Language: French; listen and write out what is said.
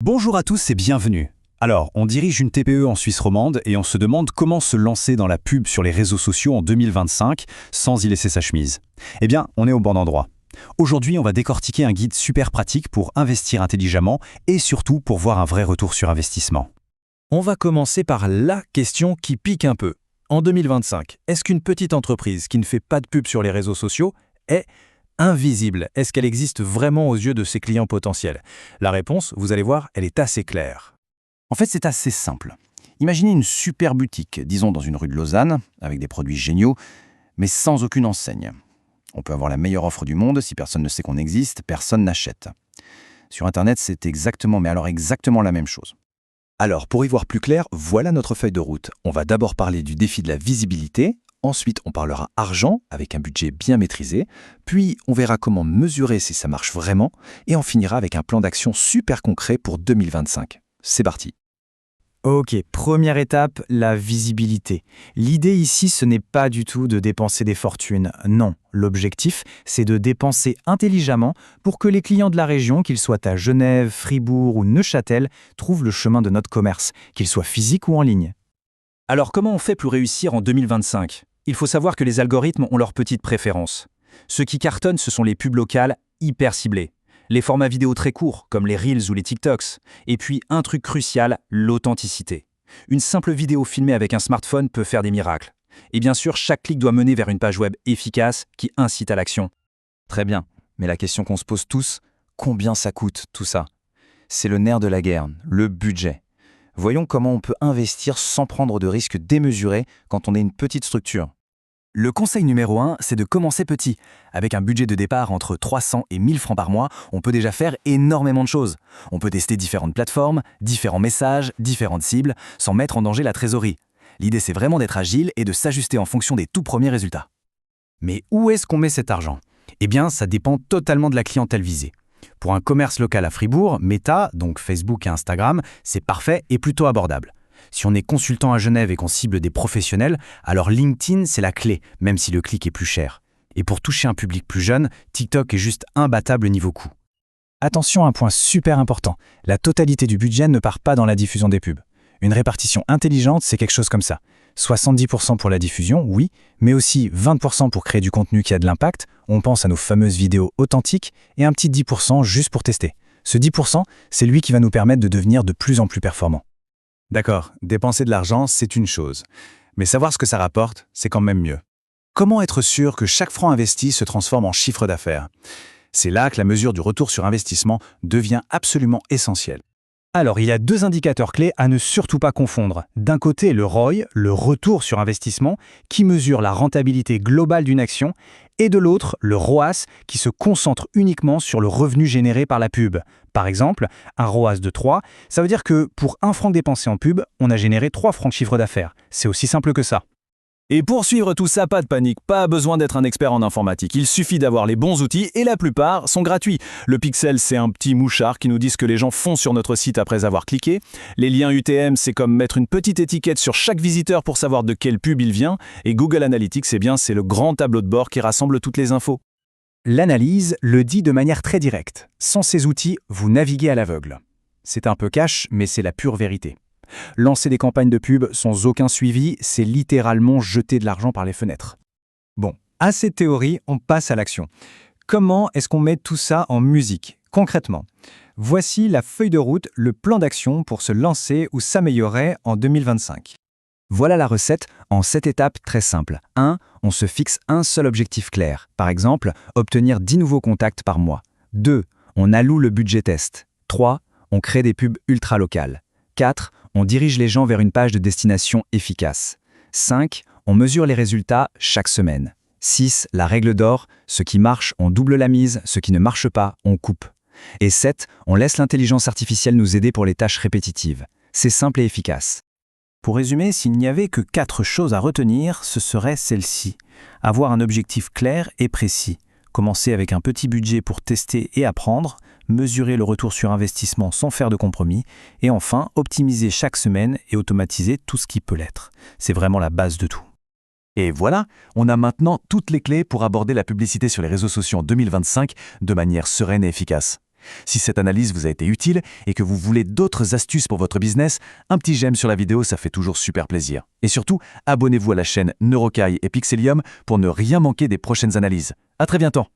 Bonjour à tous et bienvenue. Alors, on dirige une TPE en Suisse romande et on se demande comment se lancer dans la pub sur les réseaux sociaux en 2025 sans y laisser sa chemise. Eh bien, on est au bon endroit. Aujourd'hui, on va décortiquer un guide super pratique pour investir intelligemment et surtout pour voir un vrai retour sur investissement. On va commencer par la question qui pique un peu. En 2025, est-ce qu'une petite entreprise qui ne fait pas de pub sur les réseaux sociaux est invisible? Est-ce qu'elle existe vraiment aux yeux de ses clients potentiels? La réponse, vous allez voir, elle est assez claire. En fait, c'est assez simple. Imaginez une super boutique, disons dans une rue de Lausanne, avec des produits géniaux, mais sans aucune enseigne. On peut avoir la meilleure offre du monde, si personne ne sait qu'on existe, personne n'achète. Sur Internet, c'est exactement la même chose. Alors, pour y voir plus clair, voilà notre feuille de route. On va d'abord parler du défi de la visibilité, ensuite on parlera argent avec un budget bien maîtrisé, puis on verra comment mesurer si ça marche vraiment, et on finira avec un plan d'action super concret pour 2025. C'est parti. Ok, première étape, la visibilité. L'idée ici, ce n'est pas du tout de dépenser des fortunes, non. L'objectif, c'est de dépenser intelligemment pour que les clients de la région, qu'ils soient à Genève, Fribourg ou Neuchâtel, trouvent le chemin de notre commerce, qu'ils soient physiques ou en ligne. Alors comment on fait pour réussir en 2025? Il faut savoir que les algorithmes ont leurs petites préférences. Ceux qui cartonnent, ce sont les pubs locales hyper ciblées. Les formats vidéo très courts, comme les Reels ou les TikToks. Et puis, un truc crucial, l'authenticité. Une simple vidéo filmée avec un smartphone peut faire des miracles. Et bien sûr, chaque clic doit mener vers une page web efficace qui incite à l'action. Très bien, mais la question qu'on se pose tous, combien ça coûte tout ça? C'est le nerf de la guerre, le budget. Voyons comment on peut investir sans prendre de risques démesurés quand on est une petite structure. Le conseil numéro 1, c'est de commencer petit. Avec un budget de départ entre 300 et 1000 francs par mois, on peut déjà faire énormément de choses. On peut tester différentes plateformes, différents messages, différentes cibles, sans mettre en danger la trésorerie. L'idée, c'est vraiment d'être agile et de s'ajuster en fonction des tout premiers résultats. Mais où est-ce qu'on met cet argent? Eh bien, ça dépend totalement de la clientèle visée. Pour un commerce local à Fribourg, Meta, donc Facebook et Instagram, c'est parfait et plutôt abordable. Si on est consultant à Genève et qu'on cible des professionnels, alors LinkedIn, c'est la clé, même si le clic est plus cher. Et pour toucher un public plus jeune, TikTok est juste imbattable niveau coût. Attention à un point super important, la totalité du budget ne part pas dans la diffusion des pubs. Une répartition intelligente, c'est quelque chose comme ça. 70% pour la diffusion, oui, mais aussi 20% pour créer du contenu qui a de l'impact, on pense à nos fameuses vidéos authentiques, et un petit 10% juste pour tester. Ce 10%, c'est lui qui va nous permettre de devenir de plus en plus performants. D'accord, dépenser de l'argent, c'est une chose. Mais savoir ce que ça rapporte, c'est quand même mieux. Comment être sûr que chaque franc investi se transforme en chiffre d'affaires? C'est là que la mesure du retour sur investissement devient absolument essentielle. Alors, il y a deux indicateurs clés à ne surtout pas confondre. D'un côté, le ROI, le retour sur investissement, qui mesure la rentabilité globale d'une action, et de l'autre, le ROAS, qui se concentre uniquement sur le revenu généré par la pub. Par exemple, un ROAS de 3, ça veut dire que pour 1 franc dépensé en pub, on a généré 3 francs de chiffre d'affaires. C'est aussi simple que ça. Et pour suivre tout ça, pas de panique, pas besoin d'être un expert en informatique. Il suffit d'avoir les bons outils et la plupart sont gratuits. Le Pixel, c'est un petit mouchard qui nous dit ce que les gens font sur notre site après avoir cliqué. Les liens UTM, c'est comme mettre une petite étiquette sur chaque visiteur pour savoir de quelle pub il vient. Et Google Analytics, c'est le grand tableau de bord qui rassemble toutes les infos. L'analyse le dit de manière très directe. Sans ces outils, vous naviguez à l'aveugle. C'est un peu cash, mais c'est la pure vérité. Lancer des campagnes de pub sans aucun suivi, c'est littéralement jeter de l'argent par les fenêtres. Bon, assez de théorie, on passe à l'action. Comment est-ce qu'on met tout ça en musique, concrètement? Voici la feuille de route, le plan d'action pour se lancer ou s'améliorer en 2025. Voilà la recette en 7 étapes très simples. 1. On se fixe un seul objectif clair. Par exemple, obtenir 10 nouveaux contacts par mois. 2. On alloue le budget test. 3. On crée des pubs ultra locales. 4. On dirige les gens vers une page de destination efficace. 5. On mesure les résultats chaque semaine. 6. La règle d'or, ce qui marche, on double la mise, ce qui ne marche pas, on coupe. Et 7. On laisse l'intelligence artificielle nous aider pour les tâches répétitives. C'est simple et efficace. Pour résumer, s'il n'y avait que 4 choses à retenir, ce serait celle-ci. Avoir un objectif clair et précis. Commencer avec un petit budget pour tester et apprendre, mesurer le retour sur investissement sans faire de compromis, et enfin, optimiser chaque semaine et automatiser tout ce qui peut l'être. C'est vraiment la base de tout. Et voilà, on a maintenant toutes les clés pour aborder la publicité sur les réseaux sociaux en 2025 de manière sereine et efficace. Si cette analyse vous a été utile et que vous voulez d'autres astuces pour votre business, un petit j'aime sur la vidéo, ça fait toujours super plaisir. Et surtout, abonnez-vous à la chaîne Neurocaille et Pixelium pour ne rien manquer des prochaines analyses. À très bientôt.